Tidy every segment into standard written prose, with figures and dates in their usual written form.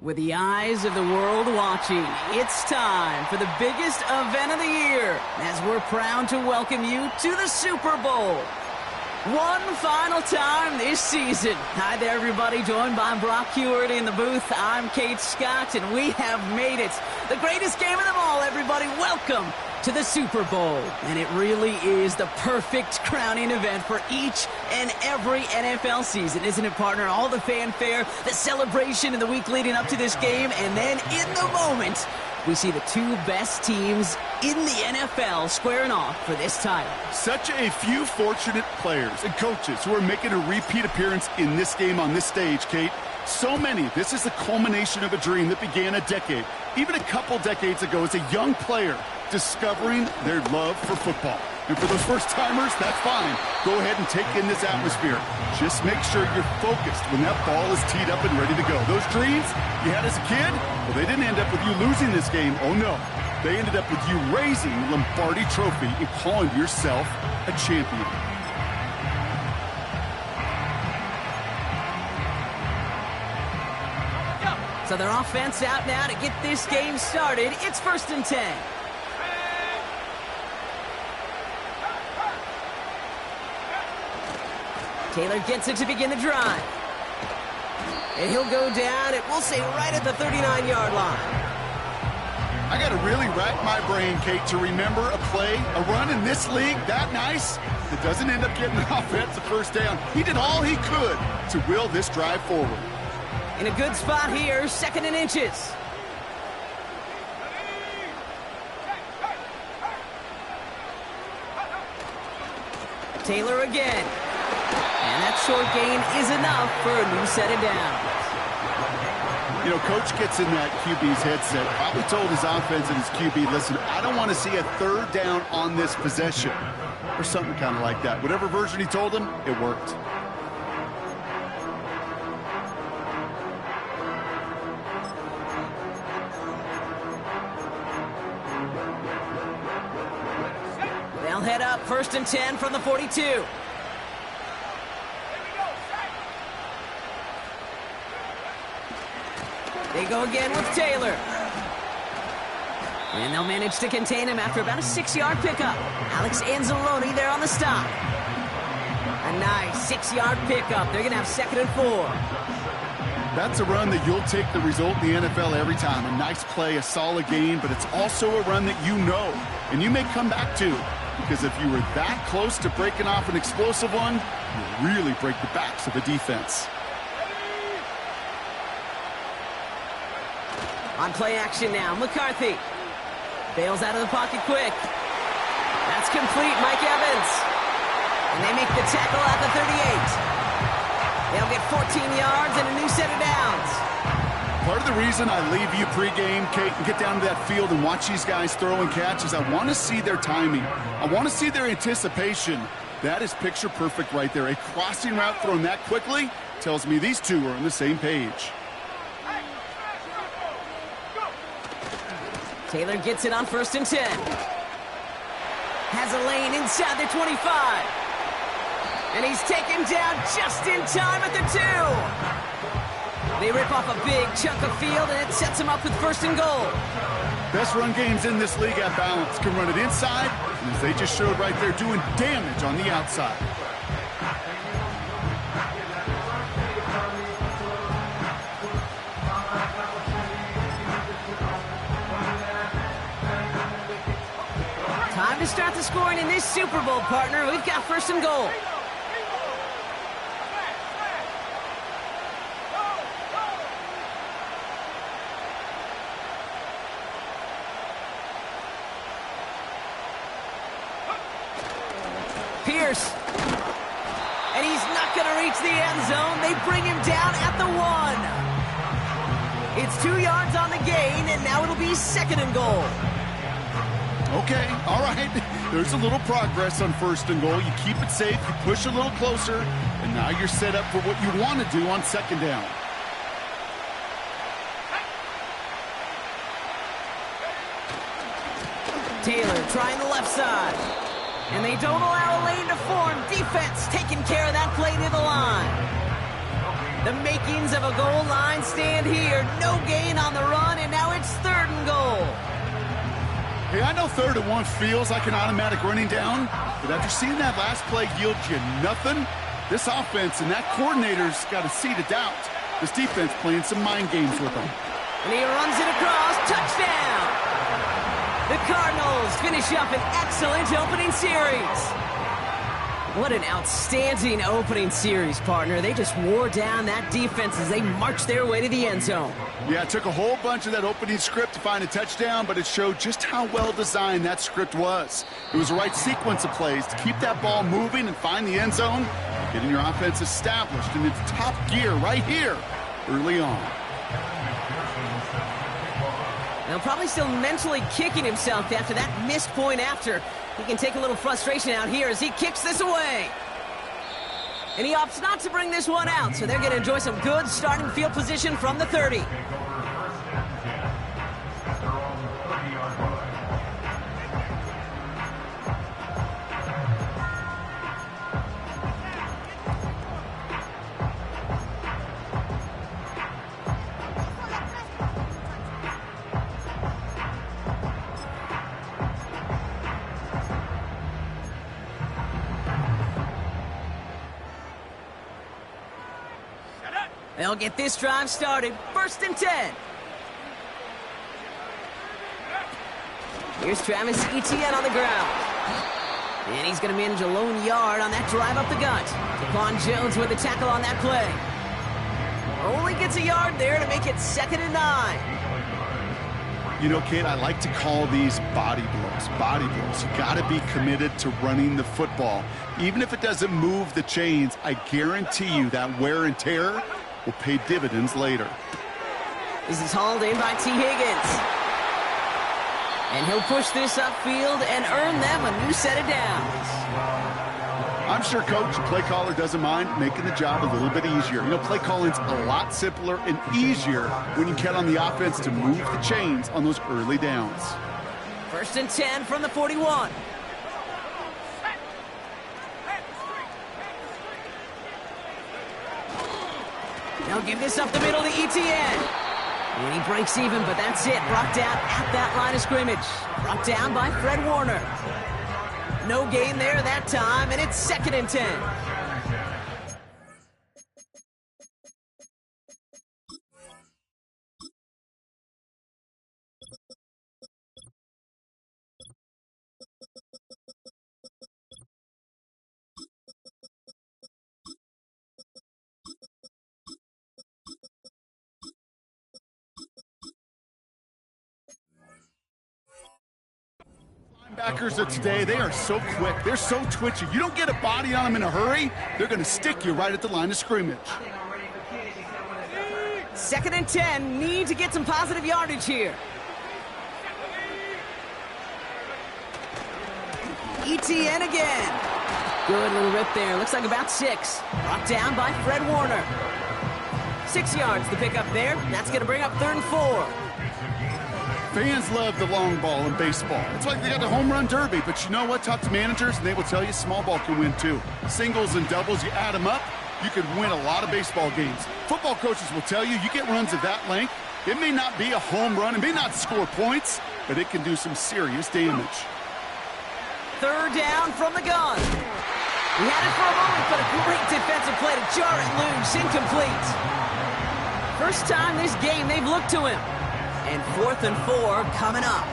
With the eyes of the world watching, it's time for the biggest event of the year as we're proud to welcome you to the Super Bowl. One final time this season. Hi there, everybody. Joined by Brock Hewitt in the booth. I'm Kate Scott, and we have made it. The greatest game of them all, everybody. Welcome to the Super Bowl. And it really is the perfect crowning event for each and every NFL season, isn't it, partner? All the fanfare, the celebration in the week leading up to this game, and then in the moment, we see the two best teams in the NFL squaring off for this title. Such a few fortunate players and coaches who are making a repeat appearance in this game on this stage, Kate. So many. This is the culmination of a dream that began a decade, even a couple decades ago, as a young player discovering their love for football. And for those first-timers, that's fine. Go ahead and take in this atmosphere. Just make sure you're focused when that ball is teed up and ready to go. Those dreams you had as a kid, well, they didn't end up with you losing this game. Oh, no. They ended up with you raising the Lombardi Trophy and calling yourself a champion. So their offense out now to get this game started. It's 1st and 10. Taylor gets it to begin the drive. And he'll go down, and we'll say right at the 39-yard line. I got to really rack my brain, Kate, to remember a play, a run in this league that nice that doesn't end up getting the offense a first down. He did all he could to will this drive forward. In a good spot here, 2nd and inches. Taylor again. And that short gain is enough for a new set of downs. You know, Coach gets in that QB's headset, probably told his offense and his QB, listen, I don't want to see a 3rd down on this possession, or something kind of like that. Whatever version he told him, it worked. They'll head up 1st and 10 from the 42. They go again with Taylor. And they'll manage to contain him after about a 6-yard pickup. Alex Anzalone there on the stop. A nice 6-yard pickup. They're going to have 2nd and 4. That's a run that you'll take the result in the NFL every time. A nice play, a solid gain, but it's also a run that you know and you may come back to. Because if you were that close to breaking off an explosive one, you really break the backs of the defense. On play action now, McCarthy bails out of the pocket quick. That's complete, Mike Evans. And they make the tackle at the 38. They'll get 14 yards and a new set of downs. Part of the reason I leave you pregame, Kate, and get down to that field and watch these guys throw and catch is I want to see their timing. I want to see their anticipation. That is picture perfect right there. A crossing route thrown that quickly tells me these two are on the same page. Taylor gets it on 1st and 10. Has a lane inside the 25. And he's taken down just in time at the 2. They rip off a big chunk of field, and it sets him up with 1st and goal. Best run games in this league at BOWLS can run it inside, and as they just showed right there, doing damage on the outside. Time to start the scoring in this Super Bowl, partner. We've got 1st and goal. Pierce. And he's not going to reach the end zone. They bring him down at the 1. It's 2 yards on the gain, and now it'll be 2nd and goal. Okay, all right. There's a little progress on 1st and goal. You keep it safe, you push a little closer, and now you're set up for what you want to do on 2nd down. Taylor trying the left side. And they don't allow a lane to form. Defense taking care of that play to the line. The makings of a goal line stand here. No gain on the run, and now it's 3rd and goal. Hey, I know 3rd and 1 feels like an automatic running down, but after seeing that last play yield you nothing, this offense and that coordinator's got a seed of doubt. This defense playing some mind games with them. And he runs it across. Touchdown! The Cardinals finish up an excellent opening series. What an outstanding opening series, partner. They just wore down that defense as they marched their way to the end zone. Yeah, it took a whole bunch of that opening script to find a touchdown, but it showed just how well designed that script was. It was the right sequence of plays to keep that ball moving and find the end zone, getting your offense established in its top gear right here early on. Now, probably still mentally kicking himself after that missed point after. He can take a little frustration out here as he kicks this away. And he opts not to bring this one out, so they're going to enjoy some good starting field position from the 30. They'll get this drive started. 1st and 10. Here's Travis Etienne on the ground. And he's going to manage a lone yard on that drive up the gut. Stephon Jones with the tackle on that play. Only gets a yard there to make it 2nd and 9. You know, Kate, I like to call these body blows. Body blows. You got to be committed to running the football. Even if it doesn't move the chains, I guarantee you that wear and tear will pay dividends later. This is hauled in by T. Higgins. And he'll push this upfield and earn them a new set of downs. I'm sure Coach, the play caller, doesn't mind making the job a little bit easier. You know, play calling's a lot simpler and easier when you count on the offense to move the chains on those early downs. 1st and 10 from the 41. They'll give this up the middle to Etienne. And he breaks even, but that's it. Brought down at that line of scrimmage. Brought down by Fred Warner. No gain there that time, and it's 2nd and 10. Linebackers of today, they are so quick. They're so twitchy. You don't get a body on them in a hurry, they're going to stick you right at the line of scrimmage. 2nd and 10. Need to get some positive yardage here. Etienne again. Good little rip there. Looks like about 6. Brought down by Fred Warner. 6 yards to pick up there. That's going to bring up 3rd and 4. Fans love the long ball in baseball. It's like they got the home run derby, but you know what? Talk to managers, and they will tell you small ball can win too. Singles and doubles, you add them up, you could win a lot of baseball games. Football coaches will tell you, you get runs of that length, it may not be a home run, it may not score points, but it can do some serious damage. 3rd down from the gun. He had it for a moment, but a great defensive play to jar it loose, incomplete. First time this game they've looked to him. And 4th and 4 coming up.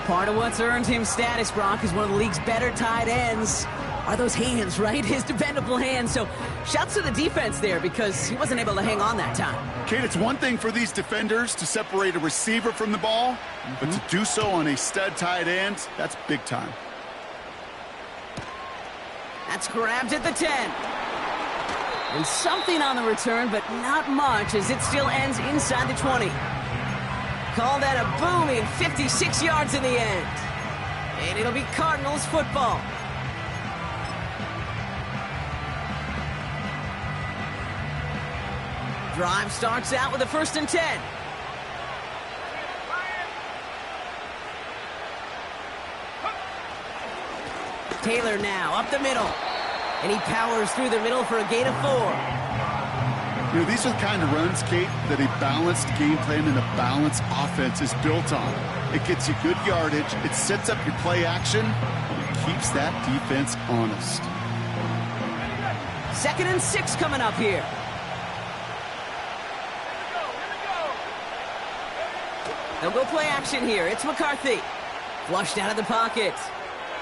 Part of what's earned him status, Brock, is one of the league's better tight ends. Are those hands, right? His dependable hands. So shouts to the defense there because he wasn't able to hang on that time. Kate, it's one thing for these defenders to separate a receiver from the ball, but to do so on a stud tight end, that's big time. That's grabbed at the 10. And something on the return, but not much as it still ends inside the 20. Call that a booming 56 yards in the end. And it'll be Cardinals football. Drive starts out with a 1st and 10. Taylor now up the middle. And he powers through the middle for a gain of 4. You know, these are the kind of runs, Kate, that a balanced game plan and a balanced offense is built on. It gets you good yardage, it sets up your play action, and it keeps that defense honest. 2nd and 6 coming up here. They'll go play action here. It's McCarthy. Flushed out of the pocket.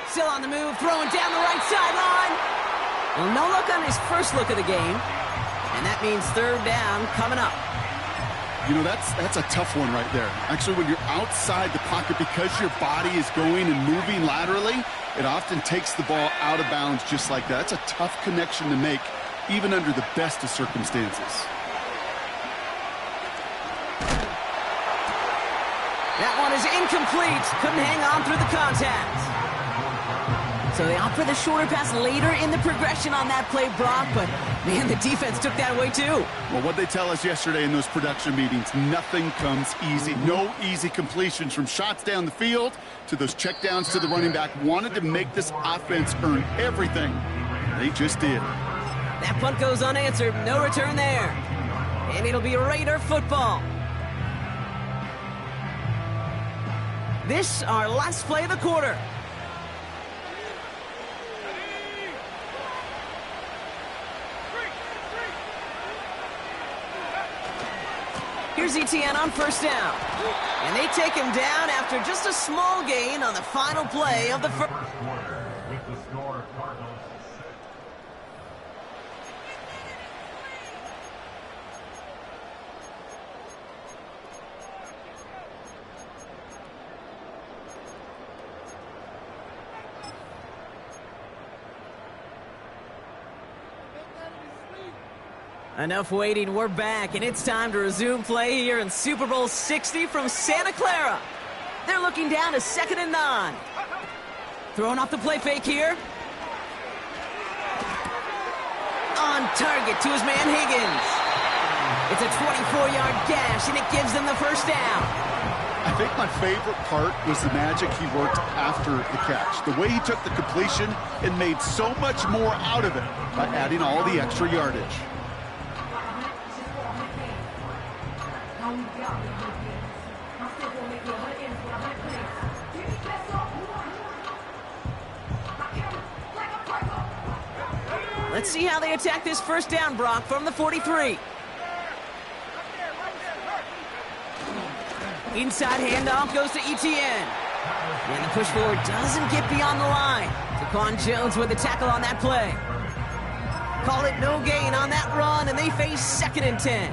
Still on the move, throwing down the right sideline. Well, no look on his first look of the game. And that means 3rd down coming up. You know, that's a tough one right there. Actually, when you're outside the pocket, because your body is going and moving laterally, it often takes the ball out of bounds just like that. It's a tough connection to make, even under the best of circumstances. That one is incomplete. Couldn't hang on through the contact. So they opt for the shorter pass later in the progression on that play, Brock, but man, the defense took that away too. Well, what they tell us yesterday in those production meetings, nothing comes easy. No easy completions, from shots down the field to those checkdowns to the running back. Wanted to make this offense earn everything. They just did. That punt goes unanswered. No return there. And it'll be Raider football. This, our last play of the quarter. Here's Etienne on 1st down. And they take him down after just a small gain on the final play of the first. With the score, Cardinals. Enough waiting, we're back, and it's time to resume play here in Super Bowl 60 from Santa Clara. They're looking down to 2nd and 9. Throwing off the play fake here. On target to his man Higgins. It's a 24-yard gash, and it gives them the 1st down. I think my favorite part was the magic he worked after the catch. The way he took the completion and made so much more out of it by adding all the extra yardage. Let's see how they attack this 1st down, Brock, from the 43. Inside handoff goes to Etienne. And the push forward doesn't get beyond the line. Taquan Jones with the tackle on that play. Call it no gain on that run, and they face 2nd and 10.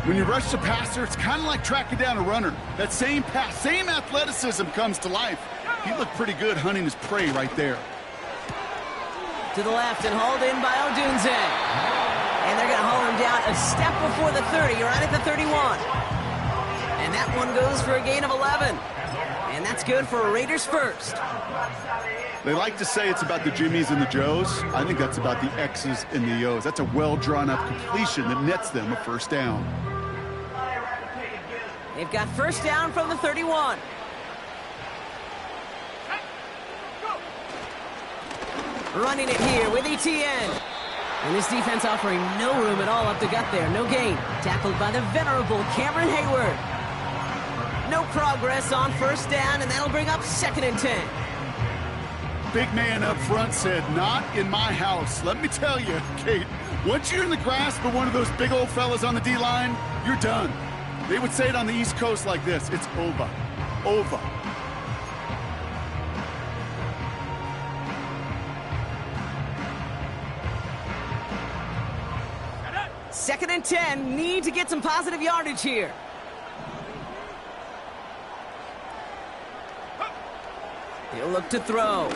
When you rush the passer, it's kind of like tracking down a runner. That same pass, same athleticism comes to life. He looked pretty good hunting his prey right there. To the left and hauled in by Odunze. And they're going to haul him down a step before the 30, right at the 31. And that one goes for a gain of 11. And that's good for a Raiders 1st. They like to say it's about the Jimmies and the Joes. I think that's about the X's and the O's. That's a well-drawn-up completion that nets them a 1st down. They've got 1st down from the 31. Running it here with Etienne. And this defense offering no room at all up the gut there. No gain. Tackled by the venerable Cameron Hayward. No progress on 1st down, and that'll bring up 2nd and 10. Big man up front said, "Not in my house." Let me tell you, Kate, once you're in the grasp of one of those big old fellas on the D-line, you're done. They would say it on the East Coast like this: it's over. Over. 2nd and 10, need to get some positive yardage here. He'll look to throw.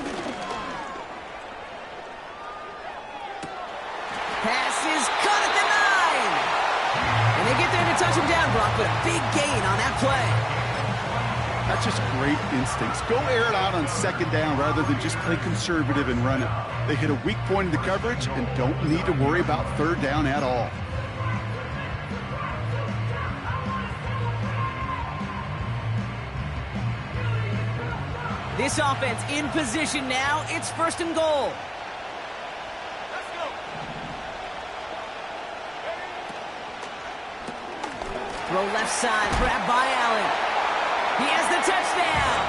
Pass is caught at the 9. And they get there to touch him down, Brock, but a big gain on that play. That's just great instincts. Go air it out on 2nd down rather than just play conservative and run it. They hit a weak point in the coverage and don't need to worry about 3rd down at all. This offense in position now. It's 1st and goal. Throw left side, grab by Allen. He has the touchdown.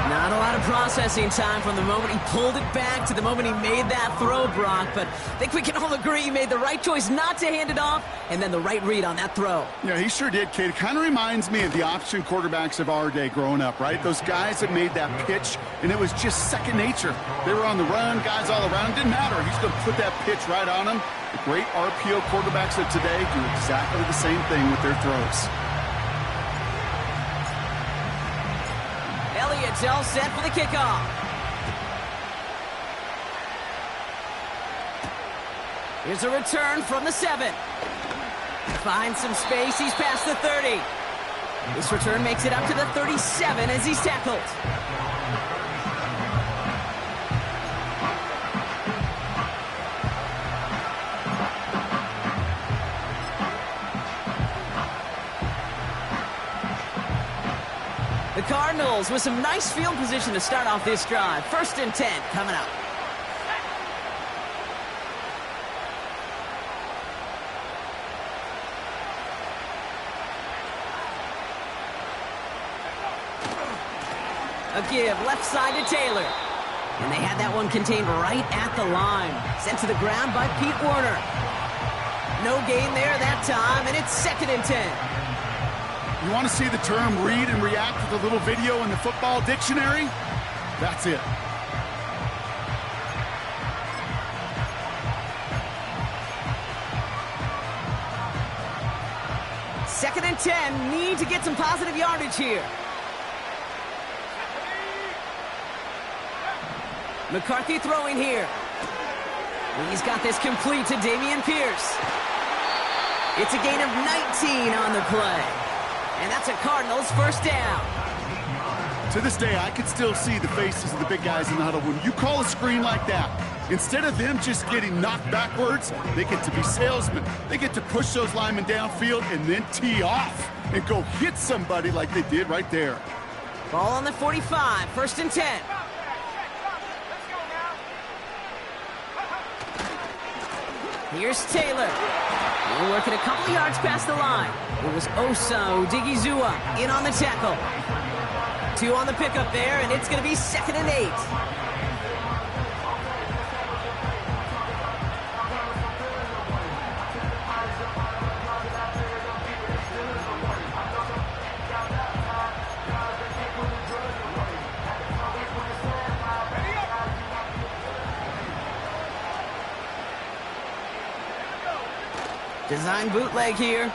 Not a lot of processing time from the moment he pulled it back to the moment he made that throw, Brock. But I think we can all agree he made the right choice not to hand it off, and then the right read on that throw. Yeah, he sure did, Kate. It kind of reminds me of the option quarterbacks of our day growing up, right? Those guys that made that pitch, and it was just second nature. They were on the run, guys all around. Didn't matter. He's going to put that pitch right on them. The great RPO quarterbacks of today do exactly the same thing with their throws. Elliott's all set for the kickoff. Here's a return from the 7. Finds some space. He's past the 30. This return makes it up to the 37 as he's tackled. The Cardinals with some nice field position to start off this drive. 1st and 10 coming up. A give left side to Taylor. And they had that one contained right at the line. Sent to the ground by Pete Werner. No gain there that time, and it's 2nd and 10. You want to see the term read and react with a little video in the football dictionary? That's it. Second and 10. Need to get some positive yardage here. McCarthy throwing here. He's got this complete to Dameon Pierce. It's a gain of 19 on the play. And that's a Cardinals 1st down. To this day, I can still see the faces of the big guys in the huddle. When you call a screen like that, instead of them just getting knocked backwards, they get to be salesmen. They get to push those linemen downfield and then tee off and go hit somebody like they did right there. Ball on the 45, 1st and 10. Here's Taylor. We're working a couple of yards past the line. It was Osa Odigizua in on the tackle. 2 on the pickup there, and it's going to be 2nd and 8. Design bootleg here.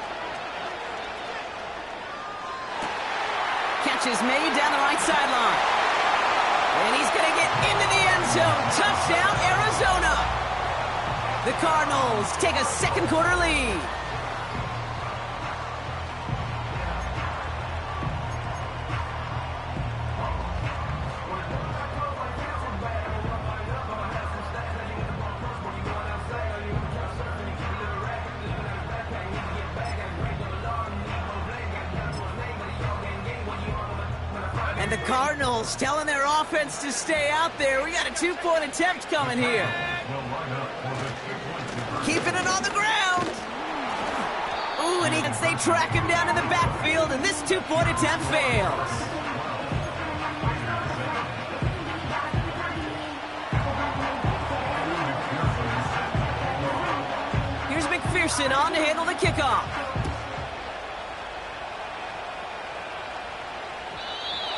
Catch is made down the right sideline. And he's going to get into the end zone. Touchdown, Arizona. The Cardinals take a 2nd quarter lead. And the Cardinals telling their offense to stay out there. We got a 2-point attempt coming here. Keeping it on the ground. Ooh, and they track him down in the backfield, and this 2-point attempt fails. Here's McPherson on to handle the kickoff.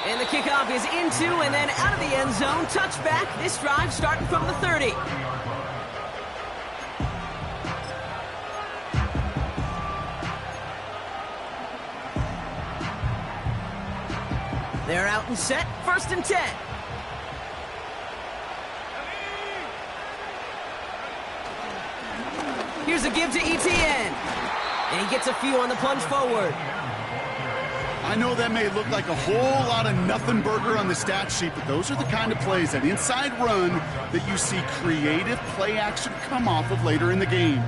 And the kickoff is into and then out of the end zone. Touchback. This drive starting from the 30. They're out and set. 1st and 10. Here's a give to Etienne. And he gets a few on the plunge forward. I know that may look like a whole lot of nothing burger on the stat sheet, but those are the kind of plays, that inside run, that you see creative play action come off of later in the game.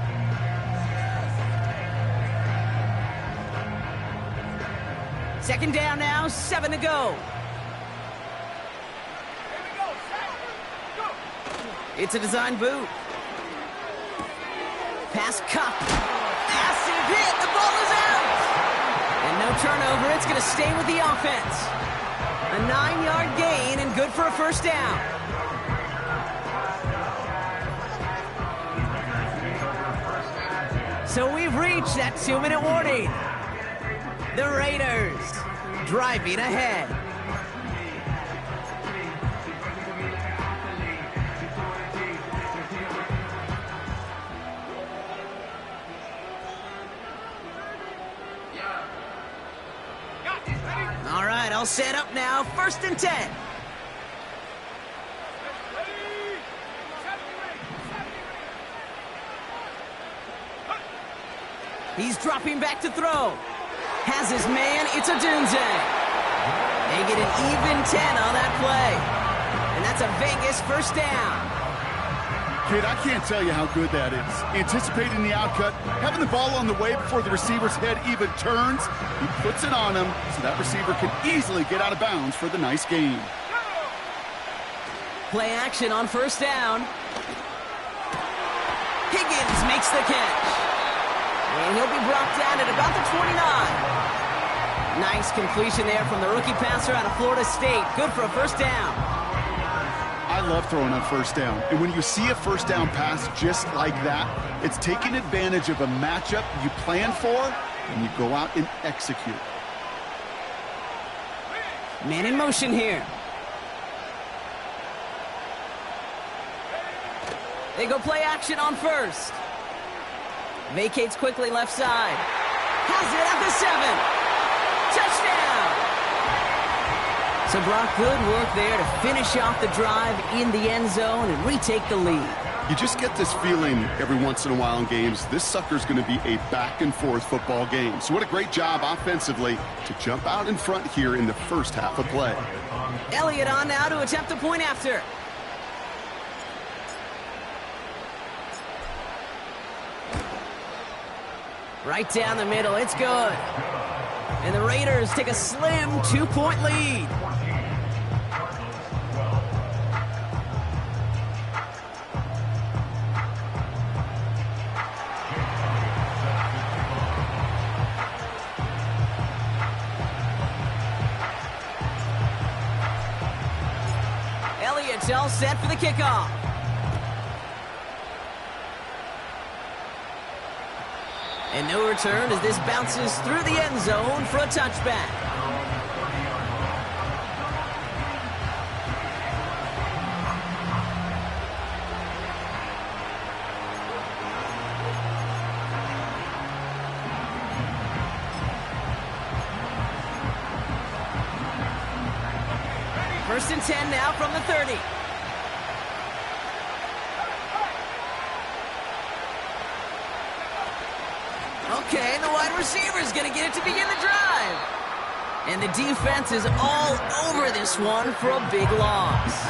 Second down now, 7 to go. It's a design boot. Pass Cup. Massive hit. The ball is out. And no turnover. It's going to stay with the offense. A 9-yard gain and good for a first down. So we've reached that 2-minute warning. The Raiders driving ahead. All right, I'll set up now. 1st and 10. He's dropping back to throw. Has his man. It's a Dunze. They get an even 10 on that play. And that's a Vegas first down. Kid, I can't tell you how good that is. Anticipating the outcut, having the ball on the way before the receiver's head even turns. He puts it on him so that receiver can easily get out of bounds for the nice gain. Play action on 1st down. Higgins makes the catch. And he'll be brought down at about the 29. Nice completion there from the rookie passer out of Florida State. Good for a first down. I love throwing on 1st down. And when you see a 1st down pass just like that, it's taking advantage of a matchup you plan for, and you go out and execute. Man in motion here. They go play action on 1st. Vacates quickly left side. Has it at the 7. Touchdown! So Brock, good work there to finish off the drive in the end zone and retake the lead. You just get this feeling every once in a while in games, this sucker's going to be a back-and-forth football game. So what a great job offensively to jump out in front here in the first half of play. Elliott on now to attempt a point after. Right down the middle, it's good. And the Raiders take a slim 2-point lead. Elliott's all set for the kickoff. And no return as this bounces through the end zone for a touchback. First and 10 now from the 30. Okay, the wide receiver's going to get it to begin the drive. And the defense is all over this one for a big loss.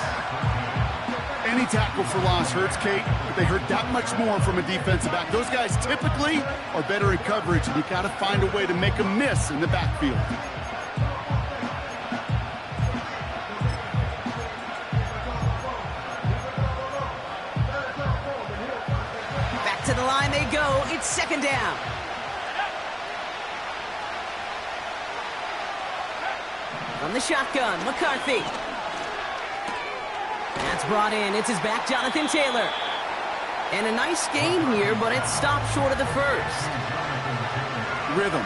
Any tackle for loss hurts, Kate, but they hurt that much more from a defensive back. Those guys typically are better in coverage, and you got to find a way to make them miss in the backfield. Back to the line they go. It's second down. From the shotgun, McCarthy. That's brought in. It's his back, Jonathan Taylor. And a nice gain here, but it stopped short of the first. Rhythm.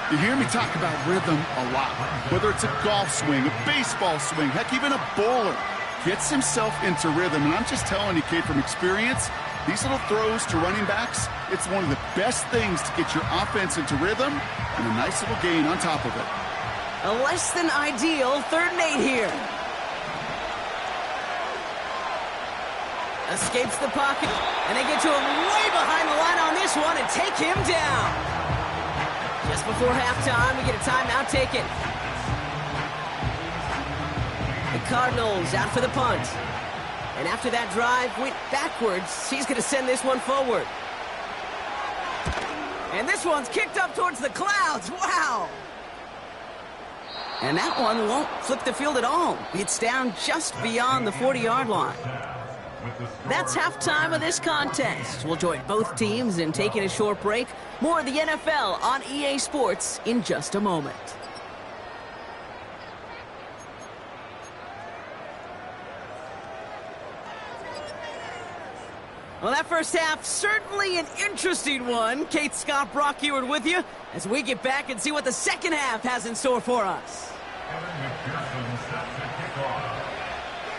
You hear me talk about rhythm a lot. Whether it's a golf swing, a baseball swing, heck, even a bowler gets himself into rhythm. And I'm just telling you, Kate, from experience, these little throws to running backs, it's one of the best things to get your offense into rhythm and a nice little gain on top of it. A less than ideal 3rd and 8 here. Escapes the pocket, and they get to him way behind the line on this one and take him down. Just before halftime, we get a timeout taken. The Cardinals out for the punt. And after that drive went backwards, he's going to send this one forward. And this one's kicked up towards the clouds. Wow! And that one won't flip the field at all. It's down just beyond the 40-yard line. That's halftime of this contest. We'll join both teams in taking a short break. More of the NFL on EA Sports in just a moment. Well, that first half, certainly an interesting one. Kate, Scott, Brock here with you as we get back and see what the second half has in store for us.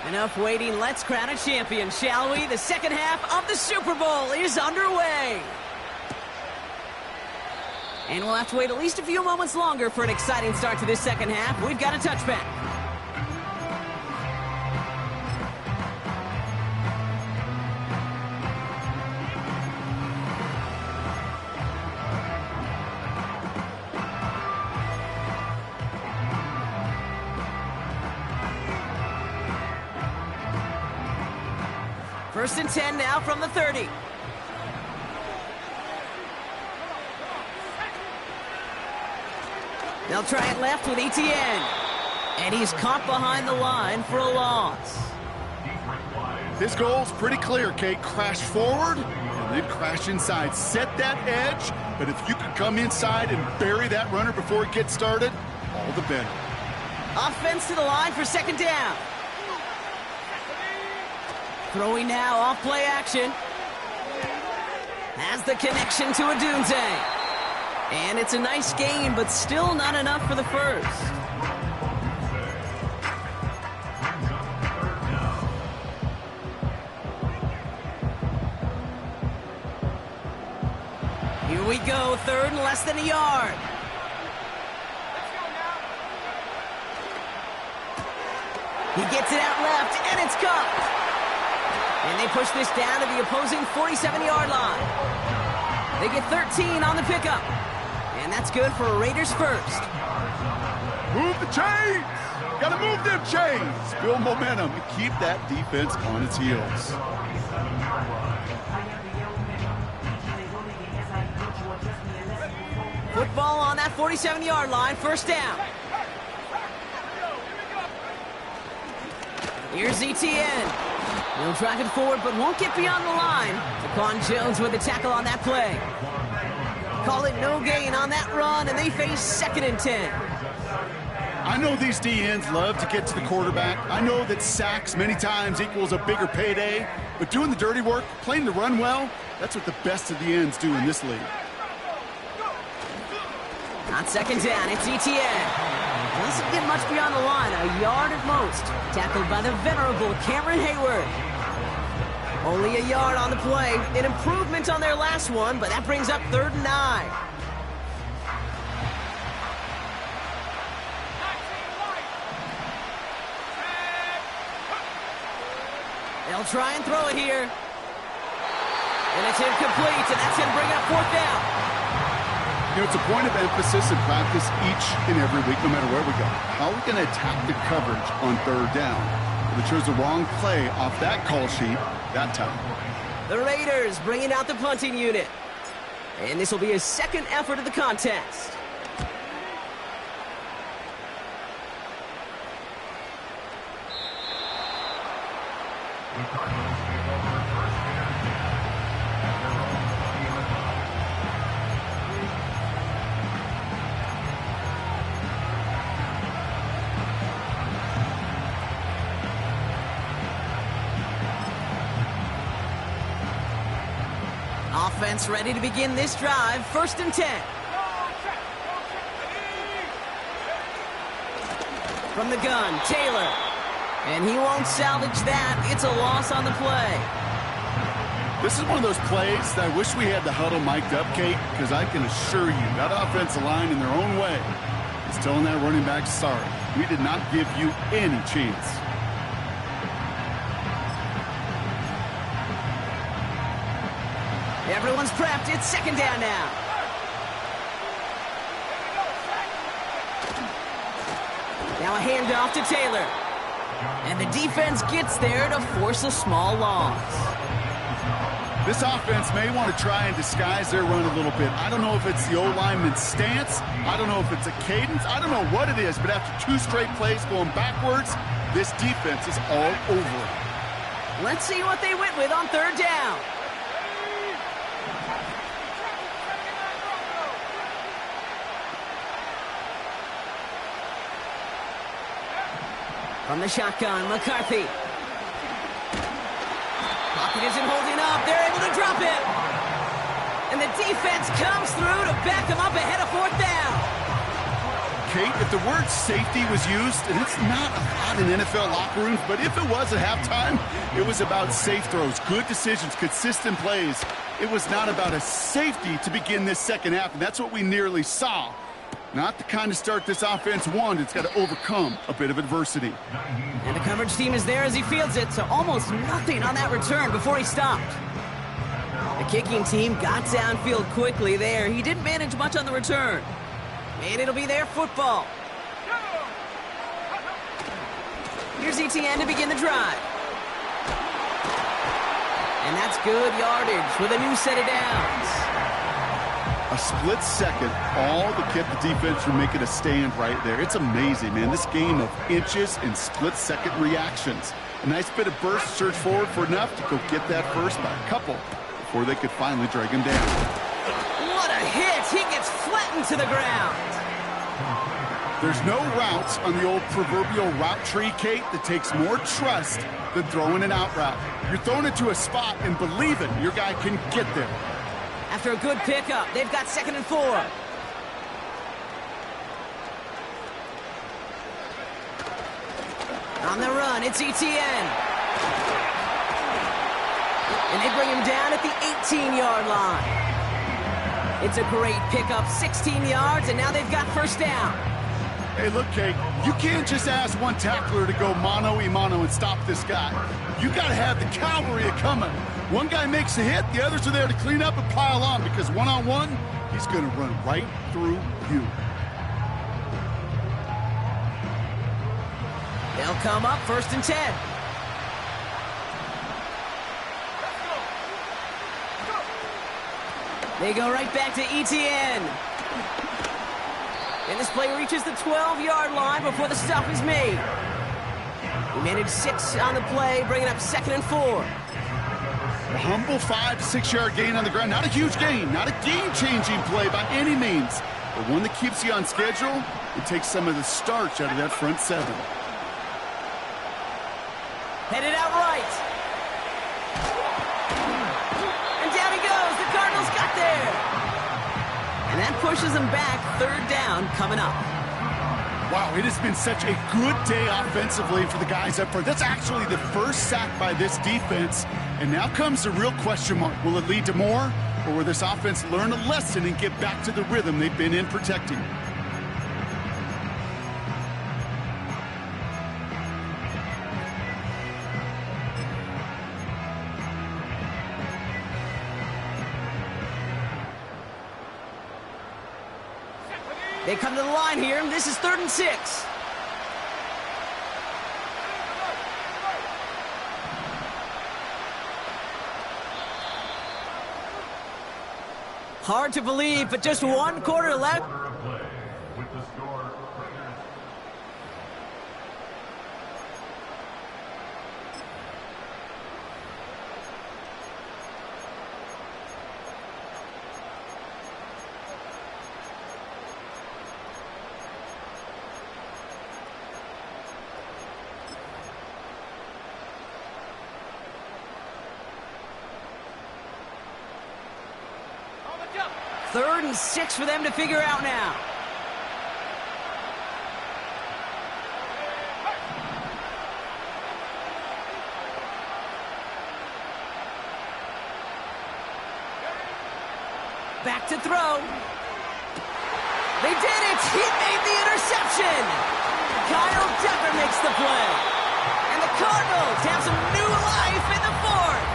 Enough waiting, let's crown a champion, shall we? The second half of the Super Bowl is underway. And we'll have to wait at least a few moments longer for an exciting start to this second half. We've got a touchback. First and 10 now from the 30. They'll try it left with Etienne. And he's caught behind the line for a loss. This goal's pretty clear, Kate. Crash forward and then crash inside. Set that edge, but if you could come inside and bury that runner before it gets started, all the better. Offense to the line for second down. Throwing now off play action. Has the connection to Adunze. And it's a nice gain, but still not enough for the first. Here we go, third and less than a yard. He gets it out left, and it's caught. And they push this down to the opposing 47-yard line. They get 13 on the pickup. And that's good for a Raiders first. Move the chains! Gotta move them chains! Build momentum and keep that defense on its heels. Football on that 47-yard line, first down. Here's Etienne. He'll drive it forward, but won't get beyond the line. Daquan Jones with the tackle on that play. Call it no gain on that run, and they face second and 10. I know these DNs love to get to the quarterback. I know that sacks many times equals a bigger payday, but doing the dirty work, playing the run well, that's what the best of the ends do in this league. On second down, it's Etienne. Doesn't get much beyond the line, a yard at most. Tackled by the venerable Cameron Hayward. Only a yard on the play. An improvement on their last one, but that brings up 3rd and 9. They'll try and throw it here. And it's incomplete, and that's going to bring up 4th down. You know, it's a point of emphasis in practice each and every week, no matter where we go. How are we going to attack the coverage on 3rd down? Well, they chose the wrong play off that call sheet that time. The Raiders bringing out the punting unit. And this will be his second effort of the contest. The Cardinals take over first and 10 at their own field. Offense ready to begin this drive. 1st and 10. From the gun, Taylor. And he won't salvage that. It's a loss on the play. This is one of those plays that I wish we had the huddle mic'd up, Kate, because I can assure you that offensive line in their own way is telling that running back, sorry, we did not give you any chance. Everyone's prepped. It's 2nd down now. Now a handoff to Taylor. And the defense gets there to force a small loss. This offense may want to try and disguise their run a little bit. I don't know if it's the O-lineman's stance. I don't know if it's a cadence. I don't know what it is, but after 2 straight plays going backwards, this defense is all over it. Let's see what they went with on third down. From the shotgun, McCarthy. Pocket isn't holding up. They're able to drop it. And the defense comes through to back them up ahead of fourth down. Kate, if the word safety was used, and it's not a lot in NFL locker rooms, but if it was at halftime, it was about safe throws, good decisions, consistent plays. It was not about a safety to begin this second half, and that's what we nearly saw. Not the kind of start this offense wanted. It's got to overcome a bit of adversity. And the coverage team is there as he fields it, so almost nothing on that return before he stopped. The kicking team got downfield quickly there. He didn't manage much on the return. And it'll be their football. Here's ETN to begin the drive. And that's good yardage with a new set of downs. A split second, all that kept the defense from making a stand right there. It's amazing, man. This game of inches and split-second reactions. A nice bit of burst, surge forward for enough to go get that first by a couple before they could finally drag him down. What a hit! He gets flattened to the ground. There's no routes on the old proverbial route tree, Kate, that takes more trust than throwing an out route. You're throwing it to a spot and believe it, your guy can get there. After a good pickup, they've got 2nd and 4. On the run, it's ETN. And they bring him down at the 18-yard line. It's a great pickup, 16 yards, and now they've got first down. Hey, look, Kate, you can't just ask one tackler to go mano-a-mano and stop this guy. You got to have the cavalry coming. One guy makes a hit, the others are there to clean up and pile on, because one-on-one, he's going to run right through you. They'll come up 1st and 10. They go right back to ETN. And this play reaches the 12-yard line before the stop is made. He managed 6 on the play, bringing up 2nd and 4. A humble 5 to 6 yard gain on the ground. Not a huge gain, not a game-changing play by any means, but one that keeps you on schedule and takes some of the starch out of that front 7. Headed out right. And down he goes. The Cardinals got there. And that pushes them back. 3rd down coming up. Wow, it has been such a good day offensively for the guys up front. That's actually the first sack by this defense. And now comes the real question mark. Will it lead to more? Or will this offense learn a lesson and get back to the rhythm they've been in protecting? They come to the line here. This is 3rd and 6. Hard to believe, but just 1 quarter left. Third and 6 for them to figure out now. Back to throw. They did it! He made the interception! Kyle Decker makes the play. And the Cardinals have some new life in the 4th.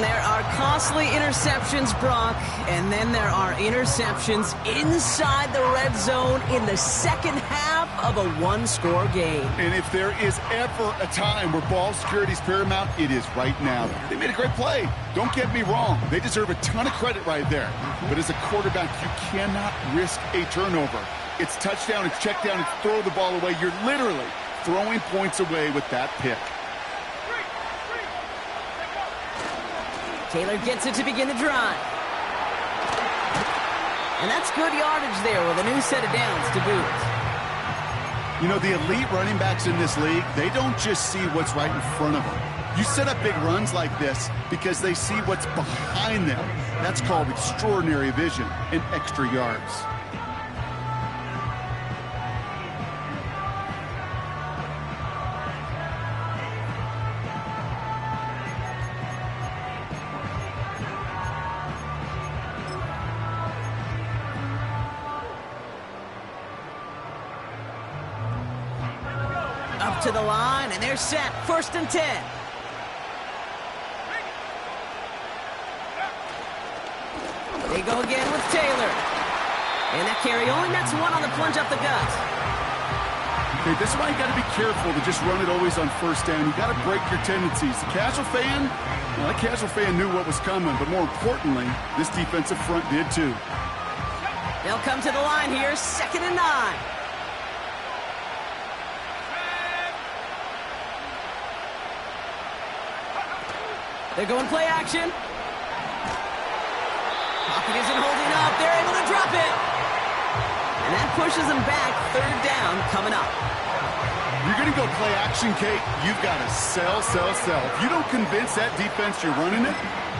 There are costly interceptions, Brock, and then there are interceptions inside the red zone in the second half of a 1-score game. And if there is ever a time where ball security is paramount, it is right now. They made a great play. Don't get me wrong. They deserve a ton of credit right there. But as a quarterback, you cannot risk a turnover. It's touchdown, it's check down, it's throw the ball away. You're literally throwing points away with that pick. Taylor gets it to begin the drive. And that's good yardage there with a new set of downs to boot. You know, the elite running backs in this league, they don't just see what's right in front of them. You set up big runs like this because they see what's behind them. That's called extraordinary vision and extra yards. Up to the line, and they're set. 1st and 10. They go again with Taylor. And that carry only nets one on the plunge up the gut. Okay, this is why you got to be careful to just run it always on 1st down. You got to break your tendencies. The casual fan, well, that casual fan knew what was coming, but more importantly, this defensive front did too. They'll come to the line here, 2nd and 9. They're going play action. Pocket isn't holding up. They're able to drop it. And that pushes them back. 3rd down coming up. You're going to go play action, Kate. You've got to sell. If you don't convince that defense you're running it,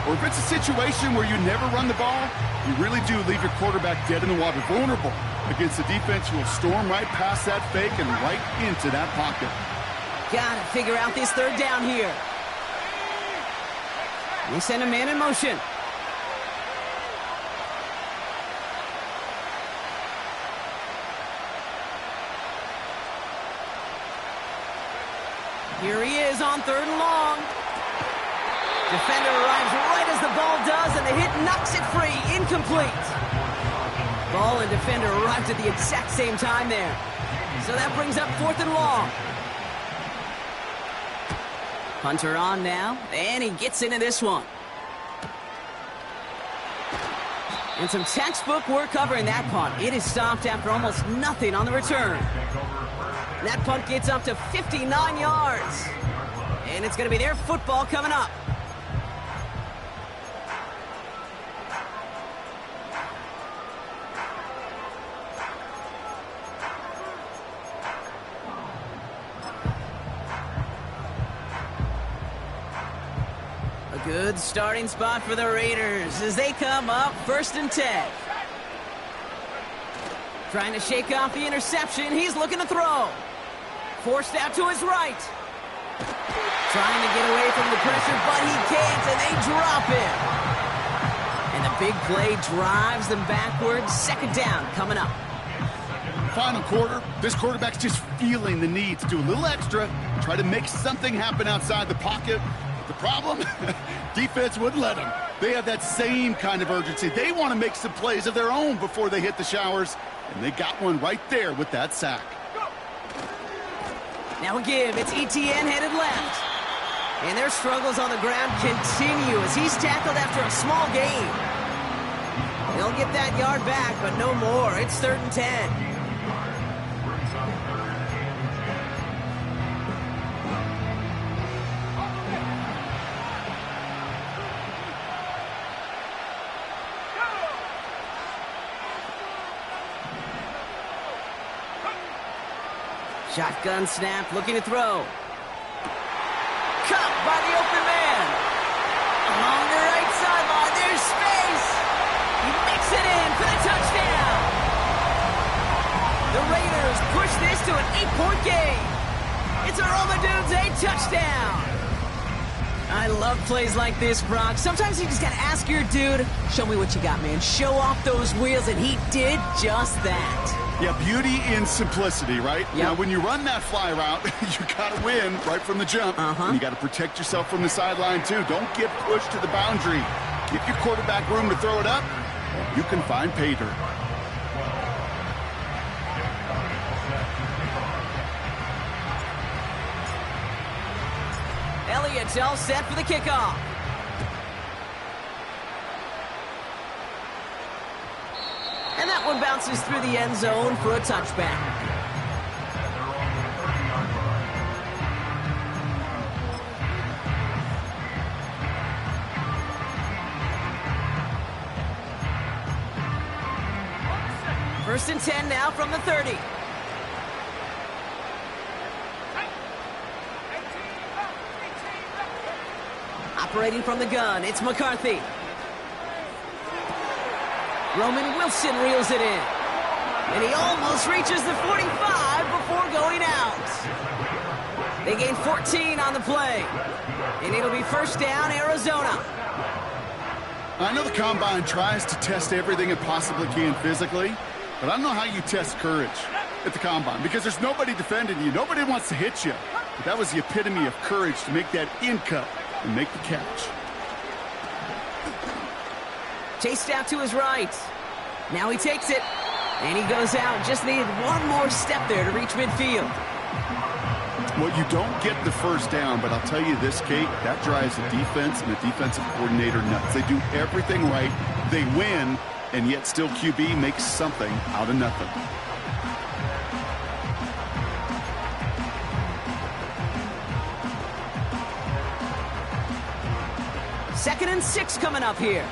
or if it's a situation where you never run the ball, you really do leave your quarterback dead in the water, vulnerable against a defense who will storm right past that fake and right into that pocket. Got to figure out this 3rd down here. They send a man in motion. Here he is on 3rd and long. Defender arrives right as the ball does, and the hit knocks it free. Incomplete. Ball and defender arrived at the exact same time there. So that brings up 4th and long. Hunter on now, and he gets into this one. And some textbook work covering that punt. It is stopped after almost nothing on the return. And that punt gets up to 59 yards. And it's going to be their football coming up. Good starting spot for the Raiders as they come up 1st and 10. Trying to shake off the interception. He's looking to throw. Forced out to his right. Trying to get away from the pressure, but he can't, and they drop him. And the big play drives them backwards. 2nd down coming up. Final quarter, this quarterback's just feeling the need to do a little extra, try to make something happen outside the pocket. The problem? Defense wouldn't let them. They have that same kind of urgency. They want to make some plays of their own before they hit the showers, and they got one right there with that sack. Now a give. It's ETN headed left. And their struggles on the ground continue as he's tackled after a small gain. They'll get that yard back, but no more. It's 3rd and 10. Shotgun snap, looking to throw. Caught by the open man. Along the right sideline, there's space. He makes it in for the touchdown. The Raiders push this to an 8-point game. It's a Roma Dudes, a touchdown. I love plays like this, Brock. Sometimes you just got to ask your dude, show me what you got, man. Show off those wheels, and he did just that. Yeah, beauty in simplicity, right? Yep. Now, when you run that fly route, you got to win right from the jump. And you got to protect yourself from the sideline, too. Don't get pushed to the boundary. Give your quarterback room to throw it up, and you can find pay dirt. Elliott's all set for the kickoff. And that one bounces through the end zone for a touchback. First and 10 now from the 30. Operating from the gun, it's McCarthy. Roman Wilson reels it in. And he almost reaches the 45 before going out. They gain 14 on the play. And it'll be first down, Arizona. I know the Combine tries to test everything it possibly can physically, but I don't know how you test courage at the Combine because there's nobody defending you. Nobody wants to hit you. But that was the epitome of courage to make that in cut and make the catch. Chased out to his right. Now he takes it. And he goes out. Just needed one more step there to reach midfield. Well, you don't get the first down, but I'll tell you this, Kate, that drives the defense and the defensive coordinator nuts. They do everything right. They win, and yet still QB makes something out of nothing. Second and 6 coming up here.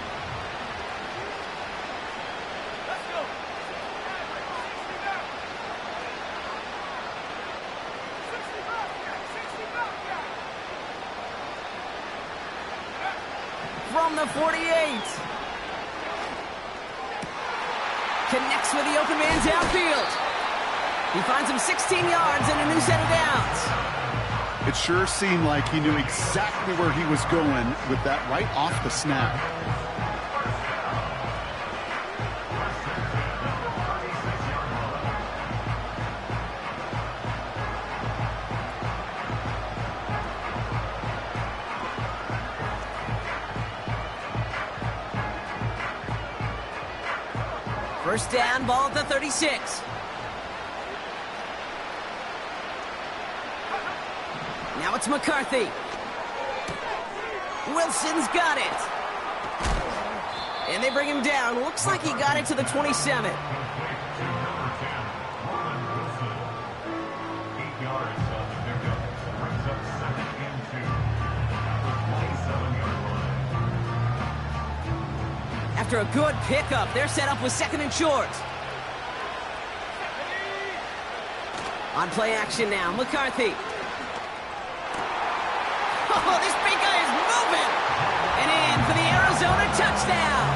From the 48. Connects with the open man downfield. He finds him 16 yards and a new set of downs. It sure seemed like he knew exactly where he was going with that right off the snap. First down, ball at the 36. Now it's McCarthy. Wilson's got it. And they bring him down. Looks like he got it to the 27. After a good pickup, they're set up with second and short. On play action now, McCarthy. Oh, this big guy is moving! And in for the Arizona touchdown!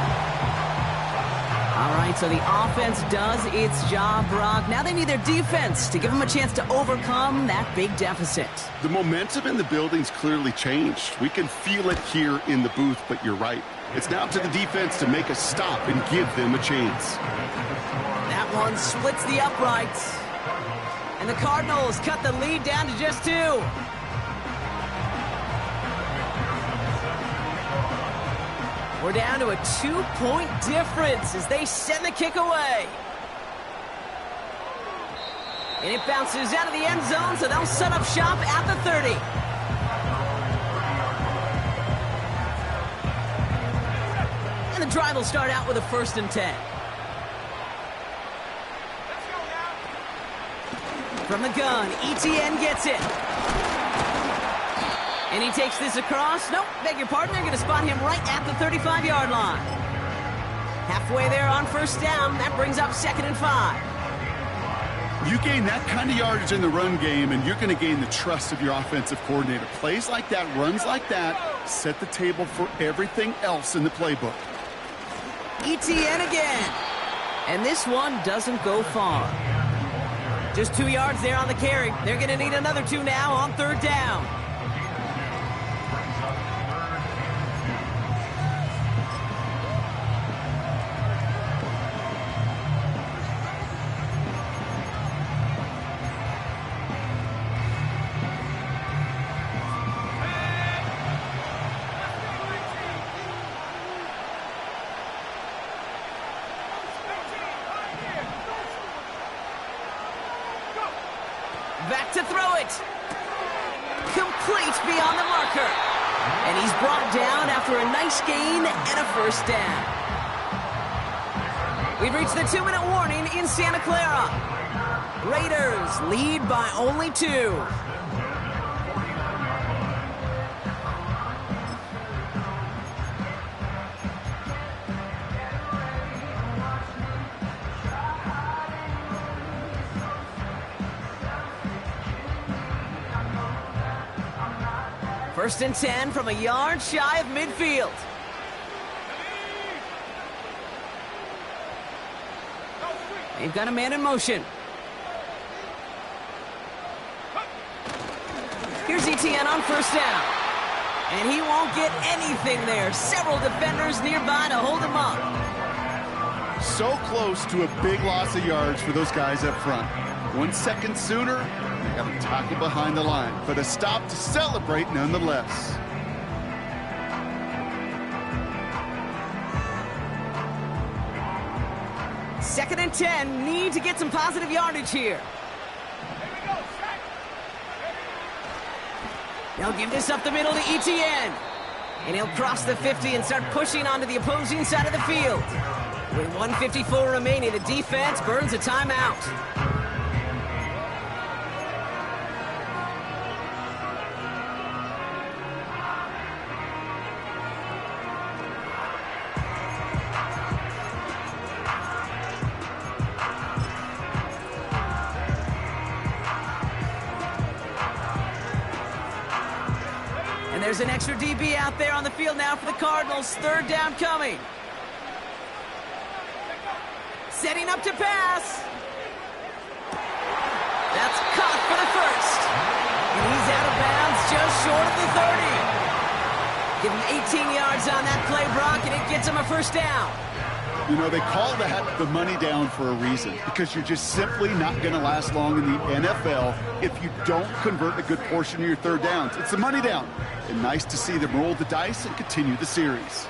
All right, so the offense does its job, Brock. Now they need their defense to give them a chance to overcome that big deficit. The momentum in the building's clearly changed. We can feel it here in the booth, but you're right. It's now to the defense to make a stop and give them a chance. That one splits the uprights. And the Cardinals cut the lead down to just 2. We're down to a 2-point difference as they send the kick away. And it bounces out of the end zone, so they'll set up shop at the 30. And the drive will start out with a first and 10. From the gun, ETN gets it. And he takes this across. Nope, beg your pardon. They're going to spot him right at the 35-yard line. Halfway there on first down. That brings up second and 5. You gain that kind of yardage in the run game, and you're going to gain the trust of your offensive coordinator. Plays like that, runs like that, set the table for everything else in the playbook. ETN again. And this one doesn't go far. Just 2 yards there on the carry. They're going to need another 2 now on third down. Back to throw it. Complete beyond the marker. And he's brought down after a nice gain and a first down. We've reached the 2-minute warning in Santa Clara. Raiders lead by only 2. First and 10 from a yard shy of midfield. They've got a man in motion. Here's Etienne on first down. And he won't get anything there. Several defenders nearby to hold him up. So close to a big loss of yards for those guys up front. 1 second sooner, they got him tackled behind the line. But a stop to celebrate nonetheless. Second and 10, need to get some positive yardage here. They'll give this up the middle to Etienne. And he'll cross the 50 and start pushing onto the opposing side of the field. With 1:54 remaining, the defense burns a timeout. And there's an extra DB out there on the field now for the Cardinals. Third down coming. Setting up to pass. That's caught for the first. And he's out of bounds just short of the 30. Give him 18 yards on that play, Brock, and it gets him a first down. You know, they call that the money down for a reason, because you're just simply not going to last long in the NFL if you don't convert a good portion of your third downs. It's the money down. And nice to see them roll the dice and continue the series.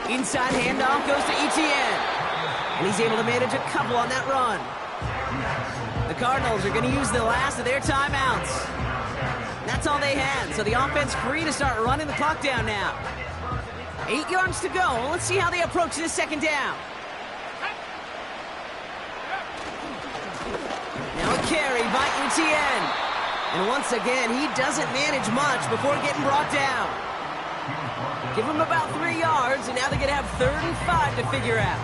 Inside handoff goes to Etienne. And he's able to manage a couple on that run. The Cardinals are going to use the last of their timeouts. That's all they had, so the offense free to start running the clock down now. 8 yards to go. Let's see how they approach this second down. Now a carry by Etienne. And once again, he doesn't manage much before getting brought down. Give him about 3 yards, and now they're going to have 3rd and 5 to figure out.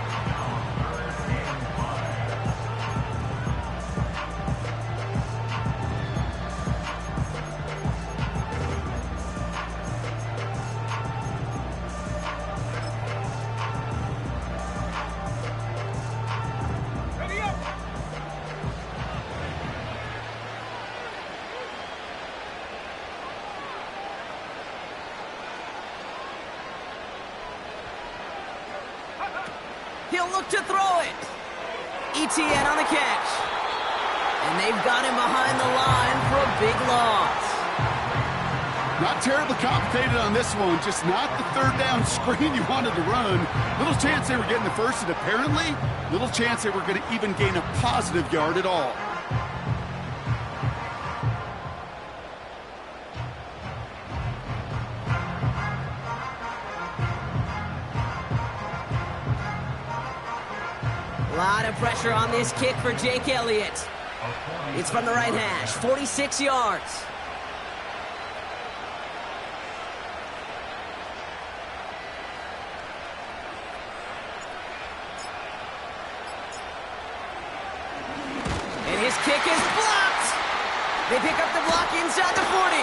He'll look to throw it. Etienne on the catch. And they've got him behind the line for a big loss. Not terribly complicated on this one, just not the third down screen you wanted to run. Little chance they were getting the first, and apparently, little chance they were going to even gain a positive yard at all. A lot of pressure on this kick for Jake Elliott. It's from the right hash, 46 yards. And his kick is blocked. They pick up the block inside the 40.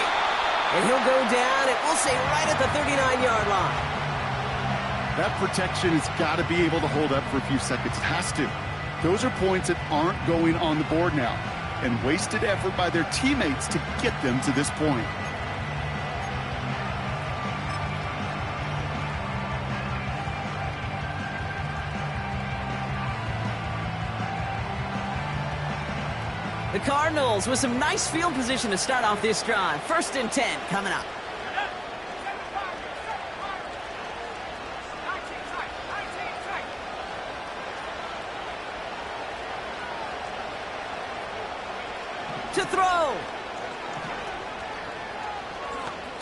And he'll go down, and we'll say right at the 39-yard line. That protection has got to be able to hold up for a few seconds. It has to. Those are points that aren't going on the board now, and wasted effort by their teammates to get them to this point. The Cardinals with some nice field position to start off this drive. 1st and 10 coming up. To throw.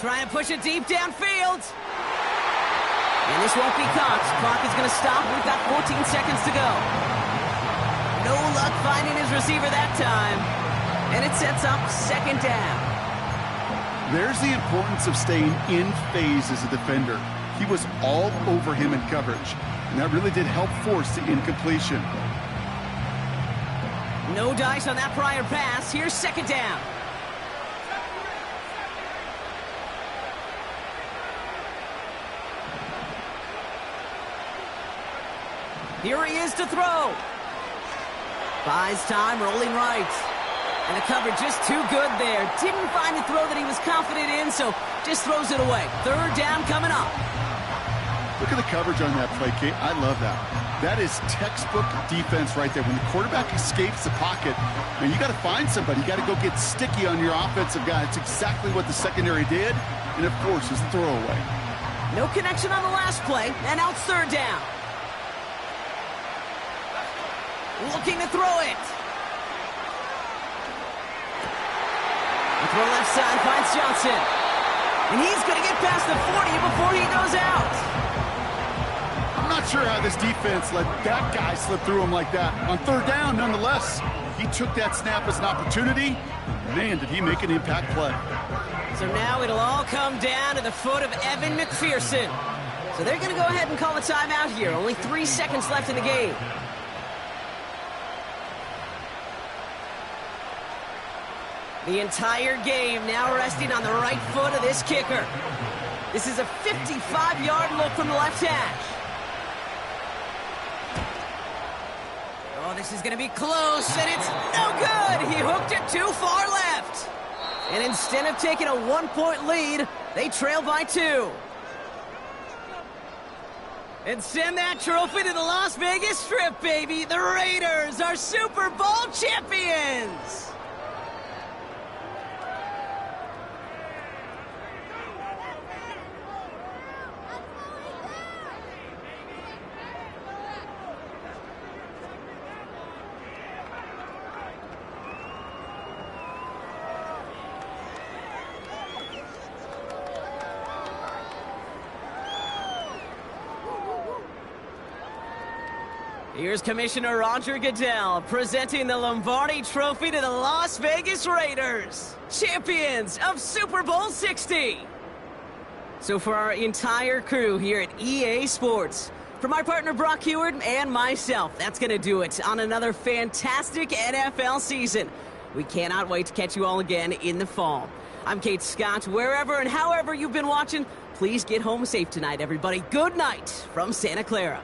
Trying to push it deep downfield. And this won't be caught. Clock is going to stop. We've got 14 seconds to go. No luck finding his receiver that time. And it sets up 2nd down. There's the importance of staying in phase as a defender. He was all over him in coverage, and that really did help force the incompletion. No dice on that prior pass. Here's 2nd down. Here he is to throw. Buys time, rolling right. And the coverage just too good there. Didn't find the throw that he was confident in, so just throws it away. Third down coming up. Look at the coverage on that play, Kate. I love that. That is textbook defense right there. When the quarterback escapes the pocket, man, you got to find somebody. You got to go get sticky on your offensive guy. It's exactly what the secondary did, and of course, it's a throwaway. No connection on the last play, and now it's third down. Looking to throw it. The throw left side finds Johnson. And he's going to get past the 40 before he goes out. I'm not sure how this defense let that guy slip through him like that. On third down, nonetheless, he took that snap as an opportunity. Man, did he make an impact play. So now it'll all come down to the foot of Evan McPherson. So they're going to go ahead and call a timeout here. Only 3 seconds left in the game. The entire game now resting on the right foot of this kicker. This is a 55-yard look from the left hash. Oh, this is going to be close, and it's no good. He hooked it too far left. And instead of taking a 1-point lead, they trail by 2. And send that trophy to the Las Vegas Strip, baby. The Raiders are Super Bowl champions. Here's Commissioner Roger Goodell presenting the Lombardi Trophy to the Las Vegas Raiders, champions of Super Bowl 60. So for our entire crew here at EA Sports, for my partner Brock Heward and myself, that's going to do it on another fantastic NFL season. We cannot wait to catch you all again in the fall. I'm Kate Scott. Wherever and however you've been watching, please get home safe tonight, everybody. Good night from Santa Clara.